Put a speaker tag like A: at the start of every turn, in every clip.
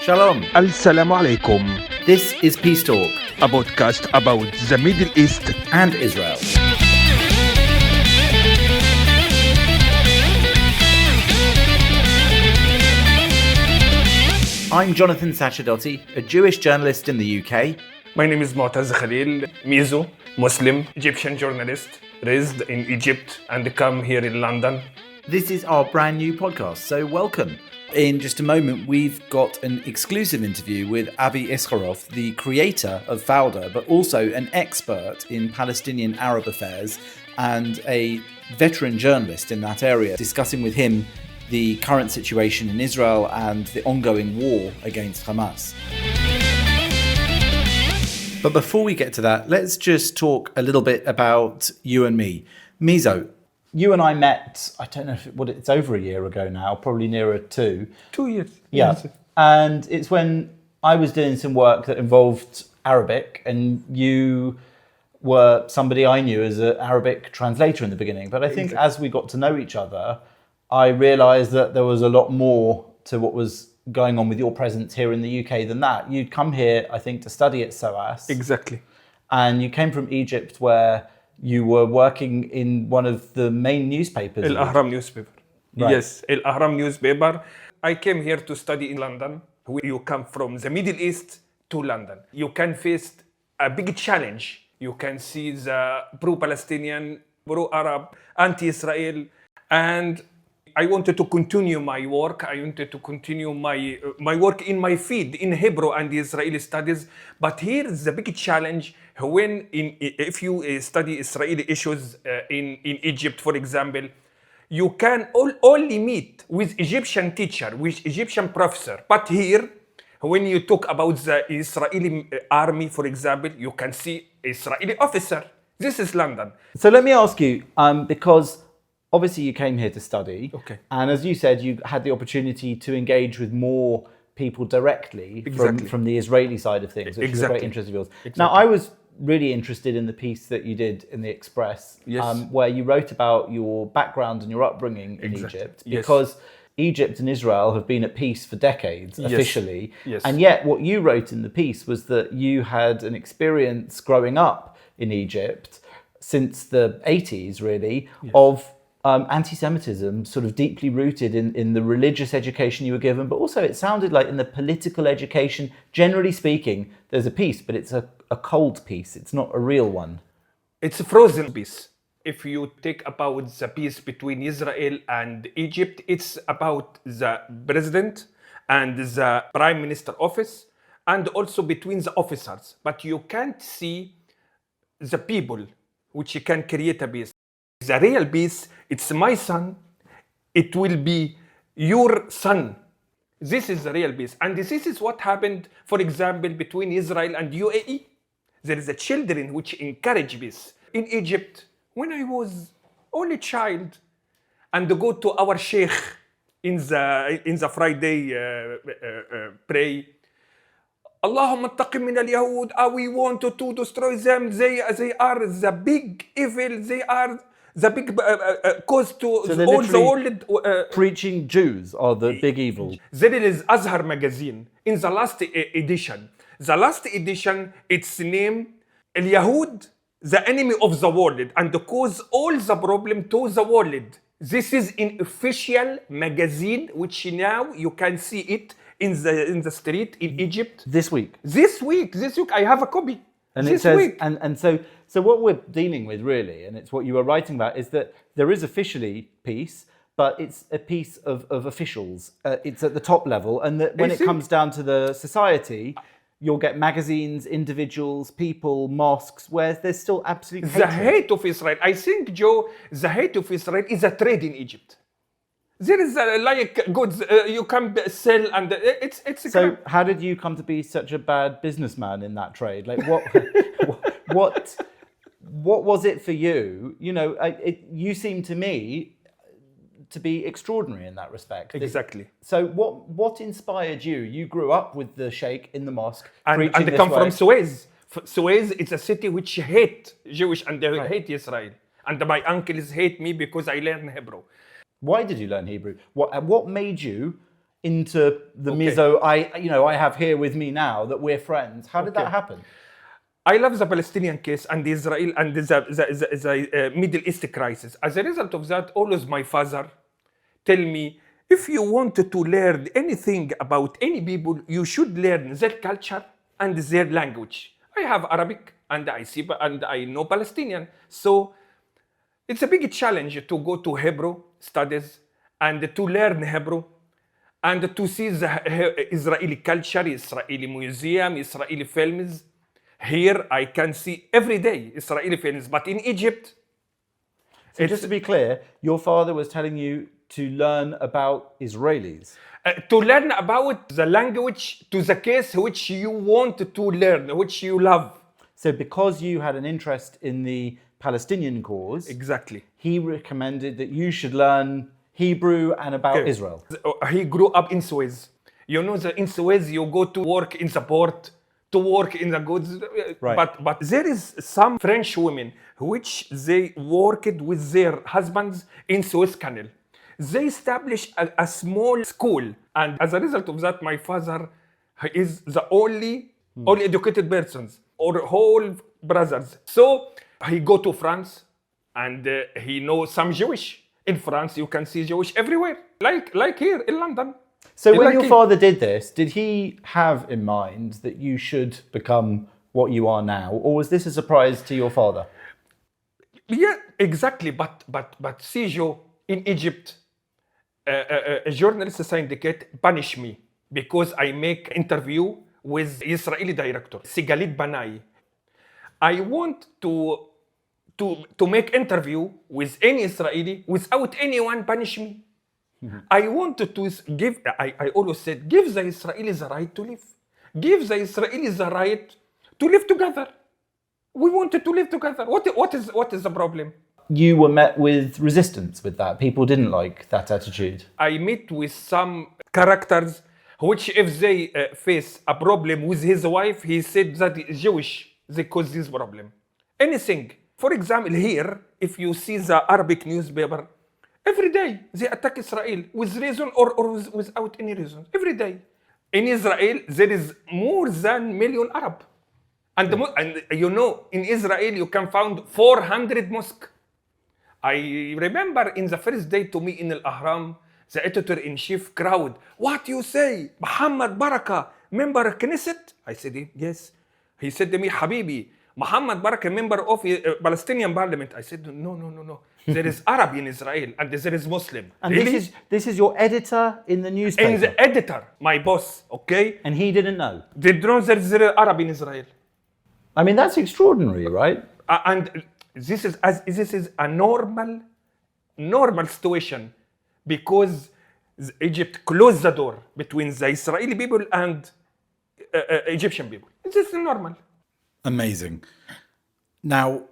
A: Shalom.
B: Assalamu alaikum,
A: This is Peace Talk
B: a podcast about the Middle East.
A: and Israel. I'm Jonathan Sacerdoti, a Jewish journalist in the UK.
C: My name is Moataz Mizo, Muslim, Egyptian journalist, raised in Egypt and come here in London.
A: This is our brand new podcast, so welcome. In just a moment, we've got an exclusive interview with Avi Issacharoff, the creator of Fauda, but also an expert in Palestinian Arab affairs and a veteran journalist in that area, discussing with him the current situation in Israel and the ongoing war against Hamas. But before we get to that, let's just talk a little bit about you and me. Mizo, you and I met, I don't know if it's over a year ago now, probably nearer 2.
C: 2 years.
A: Yeah.
C: Yes.
A: And it's when I was doing some work that involved Arabic, and you were somebody I knew as an Arabic translator in the beginning. But I think as we got to know each other, I realized that there was a lot more to what was going on with your presence here in the UK than that. You'd come here, I think, to study at SOAS.
C: Exactly.
A: And you came from Egypt, where you were working in one of the main newspapers.
C: Al Ahram newspaper.
A: Right.
C: Yes, Al Ahram newspaper. I came here to study in London. You come from the Middle East to London. You can face a big challenge. You can see the pro-Palestinian, pro-Arab, anti-Israel. And I wanted to continue my work. I wanted to continue my work in my field, in Hebrew and Israeli studies. But here is the big challenge if you study Israeli issues in Egypt, for example, you can only meet with Egyptian teacher, with Egyptian professor. But here, when you talk about the Israeli army, for example, you can see Israeli officer. This is London.
A: So let me ask you, because obviously you came here to study,
C: Okay.
A: and as you said, you had the opportunity to engage with more people directly from the Israeli side of things, which is a great interest of yours. Now, I was really interested in the piece that you did in the Express, where you wrote about your background and your upbringing in Egypt, because Egypt and Israel have been at peace for decades, officially.
C: Yes.
A: And yet what you wrote in the piece was that you had an experience growing up in Egypt since the 80s, really, of anti-Semitism sort of deeply rooted in the religious education you were given, but also it sounded like in the political education, generally speaking, there's a peace, but it's a cold peace. It's not a real one.
C: It's a frozen peace. If you take about the peace between Israel and Egypt, it's about the president and the prime minister office, and also between the officers. But you can't see the people which can create a peace. The real peace, it's my son, it will be your son. This is the real peace. And this is what happened, for example, between Israel and UAE. There is a children which encourage peace. In Egypt, when I was only child, and go to our sheikh in the Friday pray, Allahumma attaqim min al-Yahud, we want to destroy them. They are the big evil. They are the big cause to all the world.
A: Preaching Jews are the big evil.
C: There is Azhar magazine in the last edition. The last edition, it's named Al-Yahud, the enemy of the world, and cause all the problem to the world. This is an official magazine, which now you can see it in the street in Egypt.
A: This week.
C: This week, I have a copy.
A: And
C: this
A: it says,
C: week.
A: and so what we're dealing with really, and it's what you were writing about, is that there is officially peace, but it's a piece of officials. It's at the top level, and that when it comes down to the society, you'll get magazines, individuals, people, mosques, where there's still absolute hatred.
C: The hate of Israel. I think, Joe, the hate of Israel is a trade in Egypt. There is like goods you can sell, and it's.
A: So, how did you come to be such a bad businessman in that trade? Like, what was it for you? You know, you seem to me to be extraordinary in that respect.
C: Exactly.
A: So, what inspired you? You grew up with the sheikh in the mosque,
C: and they come from Suez. Suez is a city which hate Jewish and they hate Israel. And my uncles hate me because I learn Hebrew.
A: Why did you learn Hebrew? What made you into the
C: Okay.
A: Mizo I have here with me now, that we're friends. How did that happen?
C: I love the Palestinian case and Israel and the Middle East crisis. As a result of that, always my father tell me, if you wanted to learn anything about any people, you should learn their culture and their language. I have Arabic and I know Palestinian, so it's a big challenge to go to Hebrew studies and to learn Hebrew and to see the Israeli culture, Israeli museum, Israeli films. Here I can see every day Israeli films, but in Egypt,
A: So just to be clear, your father was telling you to learn about Israelis.
C: to learn about the language to the case which you want to learn, which you love.
A: So because you had an interest in the Palestinian cause,
C: Exactly.
A: he recommended that you should learn Hebrew and about Israel.
C: He grew up in Suez. You know, in Suez, you go to work in the port, to work in the goods.
A: Right.
C: But there is some French women which they worked with their husbands in Suez Canal. They established a small school, and as a result of that, my father is the only educated persons or whole brothers. So he go to France, and he knows some Jewish. In France, you can see Jewish everywhere, like here in London.
A: So when your father did this, did he have in mind that you should become what you are now, or was this a surprise to your father?
C: Yeah, exactly. But see, Joe, in Egypt, a journalist syndicate punish me because I make interview with Israeli director Sigalit Banai. I want to make interview with any Israeli without anyone punish me. I wanted to give. I always said, give the Israelis the right to live. Give the Israelis the right to live together. We wanted to live together. What is the problem?
A: You were met with resistance with that. People didn't like that attitude.
C: I meet with some characters which, if they face a problem with his wife, he said that is Jewish. They cause this problem. Anything. For example, here, if you see the Arabic newspaper, every day they attack Israel with reason or without any reason. Every day. In Israel, there is more than million Arab. And you know, in Israel, you can find 400 mosques. I remember in the first day to me in Al-Ahram, the editor-in-chief crowd, what you say? Muhammad Baraka, member Knesset? I said, yes. He said to me, Habibi, Muhammad Baraka, member of Palestinian parliament. I said, no. There is Arab in Israel and there is Muslim.
A: And
C: really?
A: this is your editor in the newspaper?
C: And the editor, my boss, okay?
A: And he didn't know?
C: They don't know there is Arab in Israel.
A: I mean, that's extraordinary, right?
C: And this is a normal situation because Egypt closed the door between the Israeli people and Egyptian people. This is normal.
A: Amazing. Now,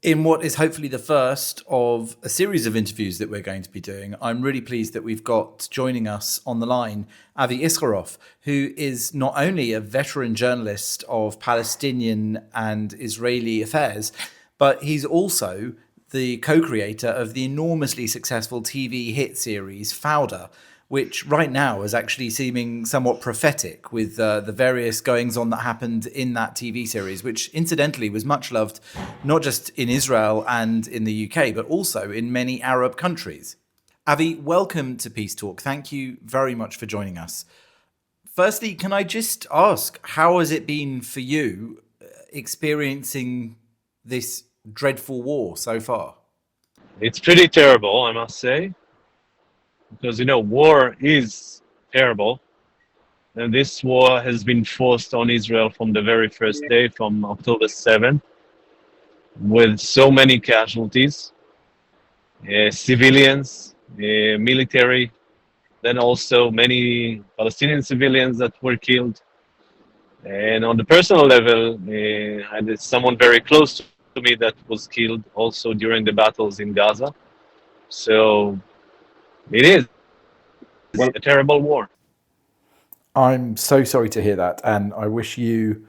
A: in what is hopefully the first of a series of interviews that we're going to be doing, I'm really pleased that we've got joining us on the line Avi Issacharoff, who is not only a veteran journalist of Palestinian and Israeli affairs, but he's also the co-creator of the enormously successful TV hit series Fauda, which right now is actually seeming somewhat prophetic with the various goings-on that happened in that TV series, which incidentally was much loved not just in Israel and in the UK, but also in many Arab countries. Avi, welcome to Peace Talk. Thank you very much for joining us. Firstly, can I just ask, how has it been for you experiencing this dreadful war so far?
D: It's pretty terrible, I must say. Because, war is terrible. And this war has been forced on Israel from the very first day, from October 7th, with so many casualties, civilians, military, then also many Palestinian civilians that were killed. And on the personal level, I had someone very close to me that was killed also during the battles in Gaza. So it is a terrible war.
A: I'm so sorry to hear that, and I wish you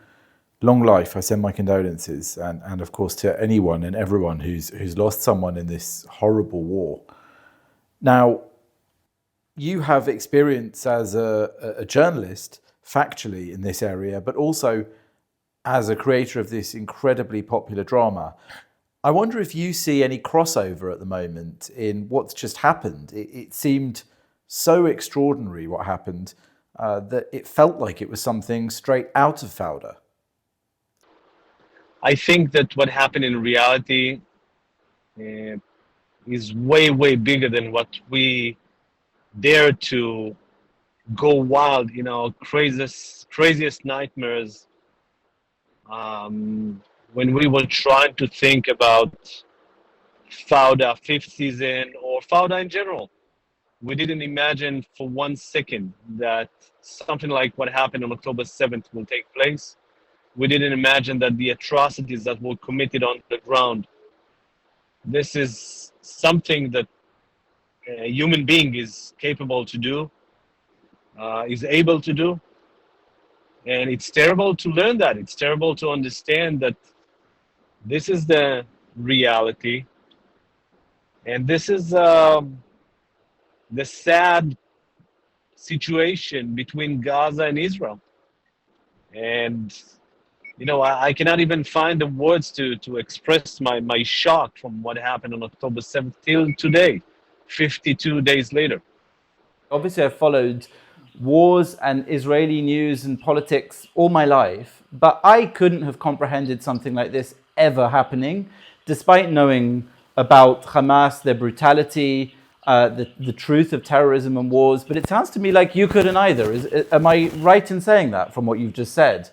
A: long life. I send my condolences, and of course to anyone and everyone who's lost someone in this horrible war. Now, You have experience as a journalist, factually, in this area, but also as a creator of this incredibly popular drama. I wonder if you see any crossover at the moment in what's just happened. It seemed so extraordinary what happened that it felt like it was something straight out of Fauda.
D: I think that what happened in reality uh, is way, way bigger than what we dare to go wild in our craziest nightmares when we were trying to think about Fauda fifth season or Fauda in general. We didn't imagine for 1 second that something like what happened on October 7th will take place. We didn't imagine that the atrocities that were committed on the ground, this is something that a human being is capable to do, is able to do. And it's terrible to learn that. It's terrible to understand that this is the reality. And this is the sad situation between Gaza and Israel. And, I cannot even find the words to express my shock from what happened on October 7th till today, 52 days later.
A: Obviously, I've followed wars and Israeli news and politics all my life, but I couldn't have comprehended something like this ever happening, despite knowing about Hamas, their brutality, the truth of terrorism and wars. But it sounds to me like you couldn't either. Am I right in saying that from what you've just said?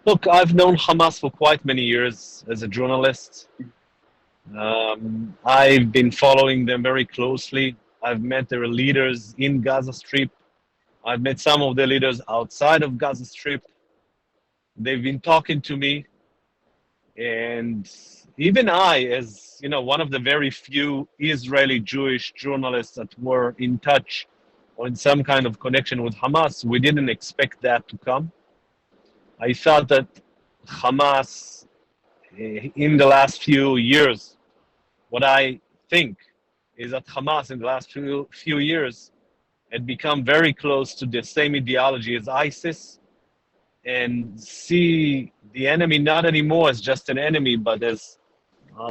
D: Look, I've known Hamas for quite many years as a journalist. I've been following them very closely. I've met their leaders in Gaza Strip. I've met some of the leaders outside of Gaza Strip. They've been talking to me. And even I, as one of the very few Israeli Jewish journalists that were in touch or in some kind of connection with Hamas, we didn't expect that to come. I thought that Hamas, in the last few years, what I think is that Hamas in the last few years had become very close to the same ideology as ISIS and see the enemy not anymore as just an enemy, but as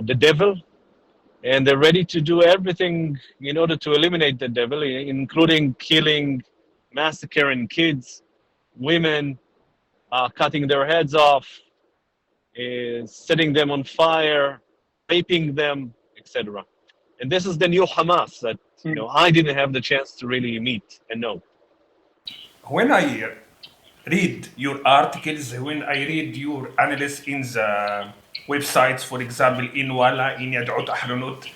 D: the devil. And they're ready to do everything in order to eliminate the devil, including killing, massacring kids, women, cutting their heads off, setting them on fire, raping them, etc. And this is the new Hamas that I didn't have the chance to really meet and know.
C: When I read your articles, when I read your analysis in the websites, for example, in Wala, in Yad'ut Ahronot,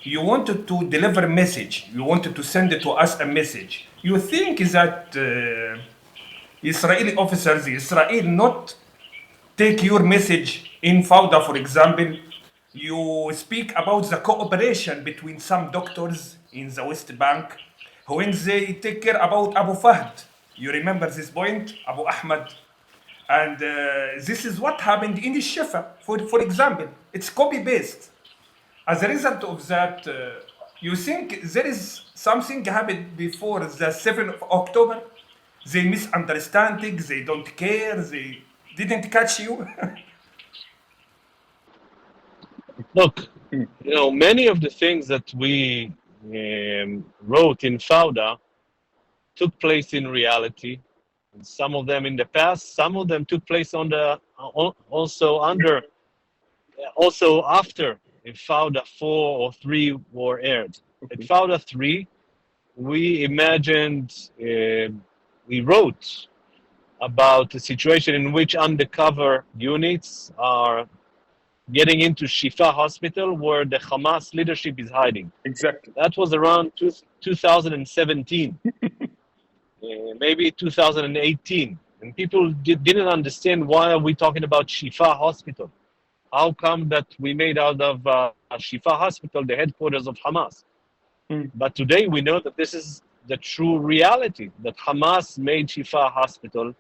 C: you wanted to deliver a message. You wanted to send it to us a message. You think that Israeli officers, Israel not take your message in Fauda, for example. You speak about the cooperation between some doctors in the West Bank when they take care about Abu Fahd. You remember this point, Abu Ahmad? And this is what happened in the Shifa, for example. It's copy-paste. As a result of that, you think there is something happened before the 7th of October? They misunderstand things, they don't care, they didn't catch you?
D: Look, many of the things that we wrote in Fauda took place in reality. And some of them in the past, some of them took place also after Fauda 4 or 3 were aired. At Fauda 3, we imagined, we wrote about a situation in which undercover units are getting into Shifa hospital where the Hamas leadership is hiding.
E: Exactly.
D: That was around 2017, maybe 2018. And people didn't understand, why are we talking about Shifa hospital? How come that we made out of Shifa hospital the headquarters of Hamas? But today we know that this is the true reality, that Hamas made Shifa hospital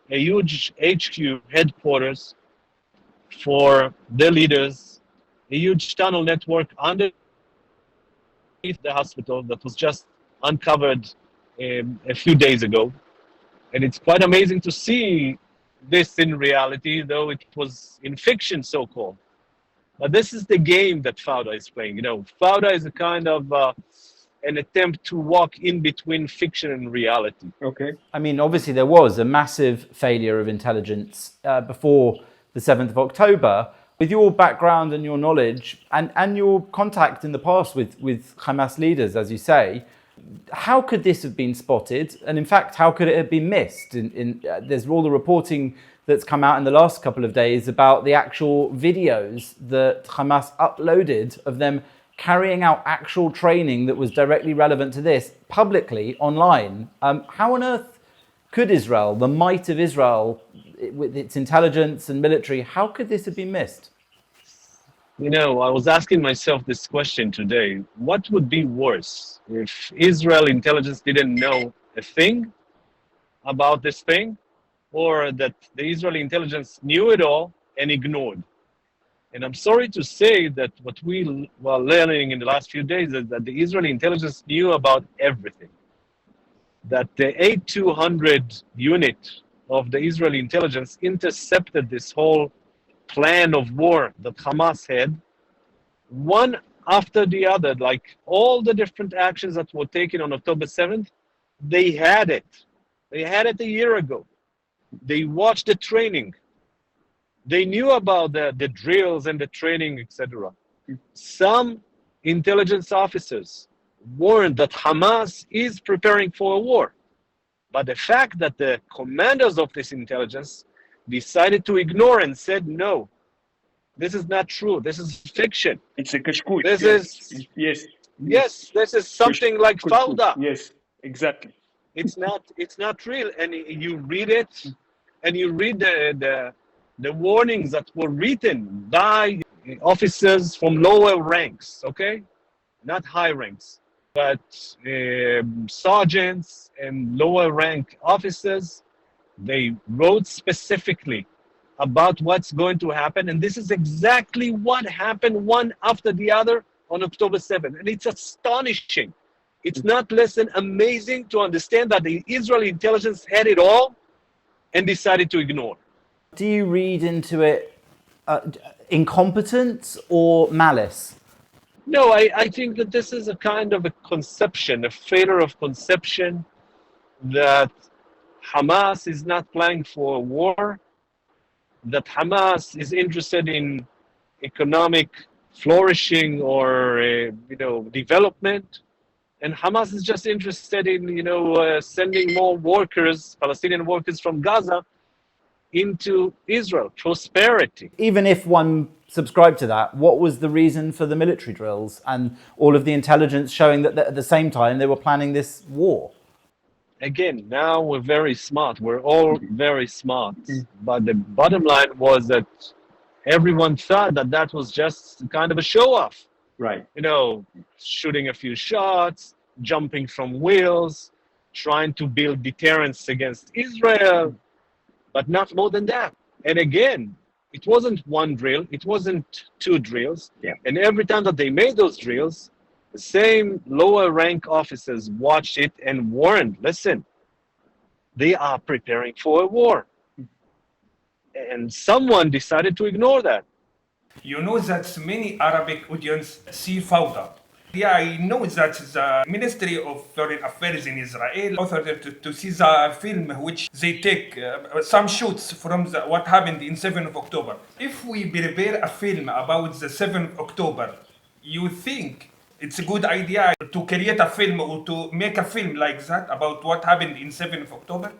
D: a huge HQ headquarters for their leaders, a huge tunnel network underneath the hospital that was just uncovered a few days ago. And it's quite amazing to see this in reality, though it was in fiction, so-called. But this is the game that Fauda is playing. Fauda is a kind of an attempt to walk in between fiction and reality.
E: Okay.
A: I mean, obviously there was a massive failure of intelligence before the 7th of October. With your background and your knowledge and your contact in the past with Hamas leaders, as you say, how could this have been spotted? And in fact, how could it have been missed? There's all the reporting that's come out in the last couple of days about the actual videos that Hamas uploaded of them carrying out actual training that was directly relevant to this publicly online. How on earth could Israel, the might of Israel, with its intelligence and military, how could this have been missed?
D: I was asking myself this question today. What would be worse if Israel intelligence didn't know a thing about this thing, or that the Israeli intelligence knew it all and ignored? And I'm sorry to say that what we were learning in the last few days is that the Israeli intelligence knew about everything. That the 8200 unit of the Israeli intelligence intercepted this whole plan of war that Hamas had, one after the other, like all the different actions that were taken on October 7th, they had it. They had it a year ago. They watched the training. They knew about the drills and the training, etc. Some intelligence officers warned that Hamas is preparing for a war. But the fact that the commanders of this intelligence decided to ignore and said, no, this is not true. This is fiction.
E: It's a kashkut.
D: This
E: is yes.
D: Yes, this is something like Fauda.
E: Yes, exactly.
D: It's not real. And you read it, and you read the warnings that were written by officers from lower ranks, okay? Not high ranks, but sergeants and lower rank officers. They wrote specifically about what's going to happen. And this is exactly what happened one after the other on October 7th. And it's astonishing. It's not less than amazing to understand that the Israeli intelligence had it all and decided to ignore.
A: Do you read into it incompetence or malice?
D: No, I think that this is a kind of a conception, a failure of conception that Hamas is not planning for a war, that Hamas is interested in economic flourishing or development, and Hamas is just interested in sending more workers, Palestinian workers from Gaza, into Israel, prosperity.
A: Even if one subscribed to that, what was the reason for the military drills and all of the intelligence showing that at the same time they were planning this war?
D: Again, now we're very smart. We're all very smart. But the bottom line was that everyone thought that was just kind of a show off.
E: Right.
D: Shooting a few shots, jumping from wheels, trying to build deterrence against Israel, but not more than that. And again, it wasn't one drill, it wasn't two drills.
E: Yeah.
D: And every time that they made those drills, the same lower rank officers watched it and warned, listen, they are preparing for a war. And someone decided to ignore that.
C: You know that many Arabic audience see Fauda. Yeah, I know that the Ministry of Foreign Affairs in Israel authored to see the film which they take some shoots from what happened in 7th of October. If we prepare a film about the 7th of October, you think it's a good idea to create a film or to make a film like that about what happened in 7th of October?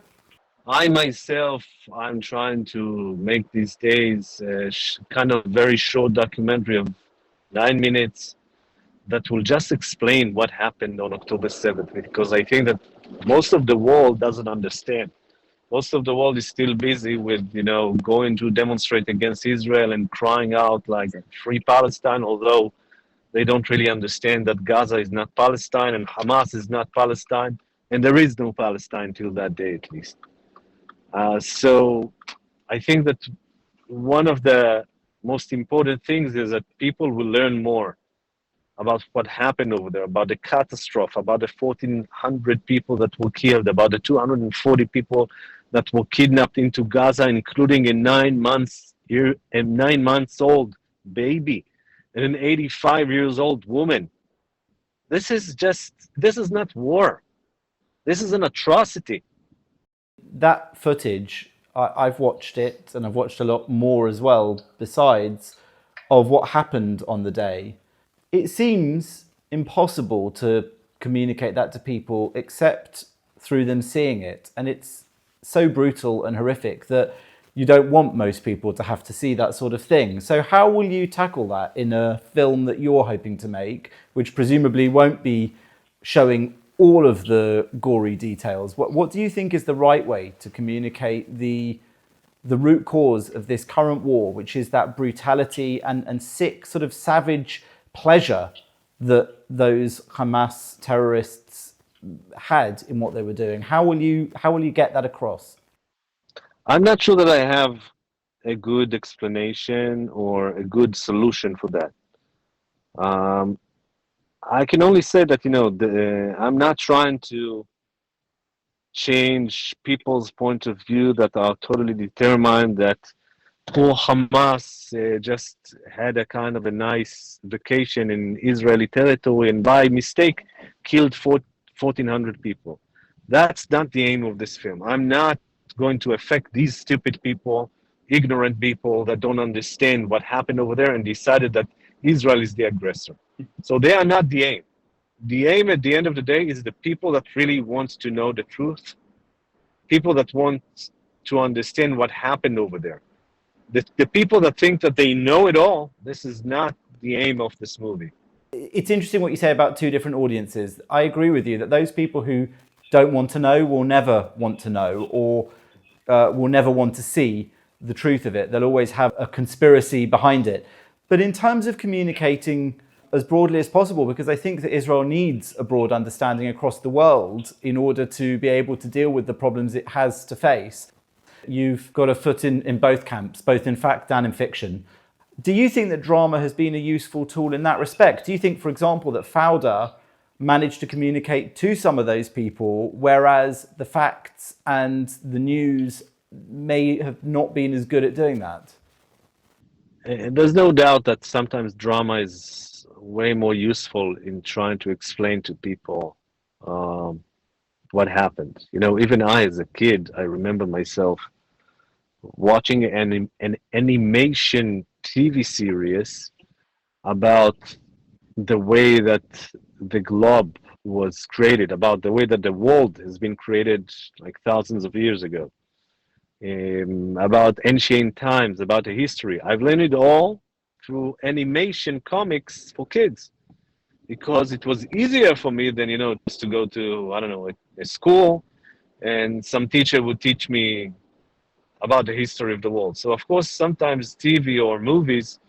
D: I myself, I'm trying to make these days kind of very short documentary of 9 minutes that will just explain what happened on October 7th, because I think that most of the world doesn't understand. Most of the world is still busy with, going to demonstrate against Israel and crying out like free Palestine, although they don't really understand that Gaza is not Palestine and Hamas is not Palestine, and there is no Palestine till that day at least. So I think that one of the most important things is that people will learn more about what happened over there, about the catastrophe, about the 1,400 people that were killed, about the 240 people that were kidnapped into Gaza, including a 9 months old baby and an 85 years old woman. This is not war. This is an atrocity.
A: That footage, I've watched it, and I've watched a lot more as well, besides, of what happened on the day. It seems impossible to communicate that to people except through them seeing it. And it's so brutal and horrific that you don't want most people to have to see that sort of thing. So how will you tackle that in a film that you're hoping to make, which presumably won't be showing all of the gory details? What do you think is the right way to communicate the root cause of this current war, which is that brutality and sick, sort of savage pleasure that those Hamas terrorists had in what they were doing? How will you get that across?
D: I'm not sure that I have a good explanation or a good solution for that. I can only say that I'm not trying to change people's point of view that are totally determined that poor Hamas just had a kind of a nice vacation in Israeli territory and by mistake killed 1,400 people. That's not the aim of this film. I'm not going to affect these stupid people, ignorant people that don't understand what happened over there and decided that Israel is the aggressor. So they are not the aim. The aim at the end of the day is the people that really want to know the truth, people that want to understand what happened over there. The people that think that they know it all, this is not the aim of this movie.
A: It's interesting what you say about two different audiences. I agree with you that those people who don't want to know will never want to know, or will never want to see the truth of it. They'll always have a conspiracy behind it. But in terms of communicating as broadly as possible, because I think that Israel needs a broad understanding across the world in order to be able to deal with the problems it has to face. You've got a foot in both camps, both in fact and in fiction. Do you think that drama has been a useful tool in that respect? Do you think, for example, that Fauda managed to communicate to some of those people, whereas the facts and the news may have not been as good at doing that?
D: There's no doubt that sometimes drama is way more useful in trying to explain to people what happened. Even I, as a kid, I remember myself watching an animation TV series about the way that the globe was created, about the way that the world has been created like thousands of years ago, about ancient times, about the history. I've learned it all through animation comics for kids because it was easier for me than, just to go to, I don't know, a school and some teacher would teach me about the history of the world. So, of course, sometimes TV or movies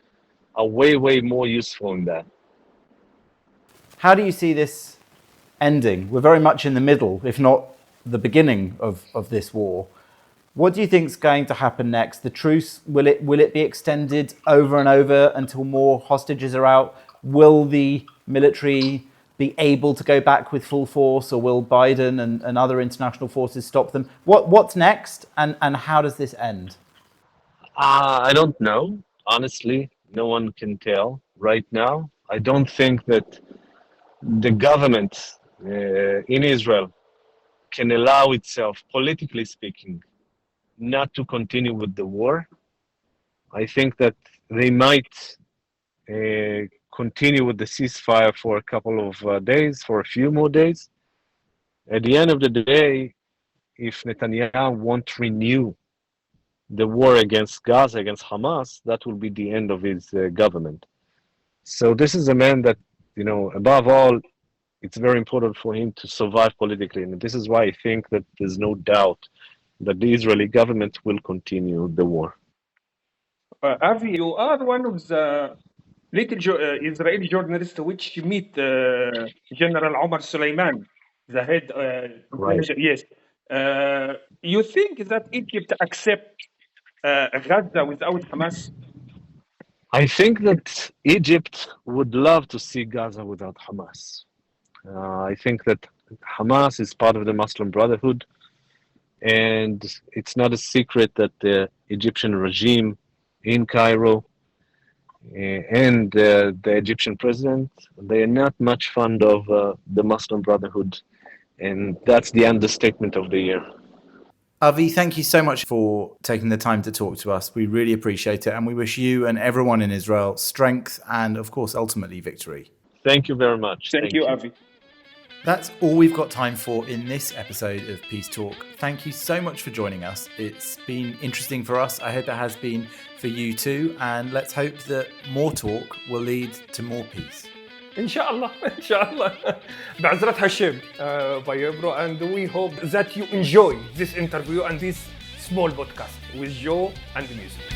D: are way, way more useful in that.
A: How do you see this ending? We're very much in the middle, if not the beginning of this war. What do you think is going to happen next? The truce, will it be extended over and over until more hostages are out? Will the military be able to go back with full force, or will Biden and other international forces stop them? What's next, and how does this end?
D: I don't know. Honestly, no one can tell right now. I don't think that the government in Israel can allow itself, politically speaking, not to continue with the war. I think that they might continue with the ceasefire for a couple of days, for a few more days. At the end of the day, if Netanyahu won't renew the war against Gaza, against Hamas, that will be the end of his government. So this is a man that, above all, it's very important for him to survive politically. And this is why I think that there's no doubt that the Israeli government will continue the war.
E: Avi, you are one of the little Israeli journalists which meet General Omar Suleiman, the head.
D: Right.
E: Yes. You think that Egypt accept Gaza without Hamas?
D: I think that Egypt would love to see Gaza without Hamas. I think that Hamas is part of the Muslim Brotherhood, and it's not a secret that the Egyptian regime in Cairo and the Egyptian president, they are not much fond of the Muslim Brotherhood, and that's the understatement of the year.
A: Avi, thank you so much for taking the time to talk to us. We really appreciate it, and we wish you and everyone in Israel strength and, of course, ultimately victory.
D: Thank you very much.
E: Thank you, Avi.
A: That's all we've got time for in this episode of Peace Talk. Thank you so much for joining us. It's been interesting for us. I hope it has been for you too. And let's hope that more talk will lead to more peace.
C: Inshallah, inshallah. بعزرة Hashem, Vayebro, and we hope that you enjoy this interview and this small podcast with Joe and music.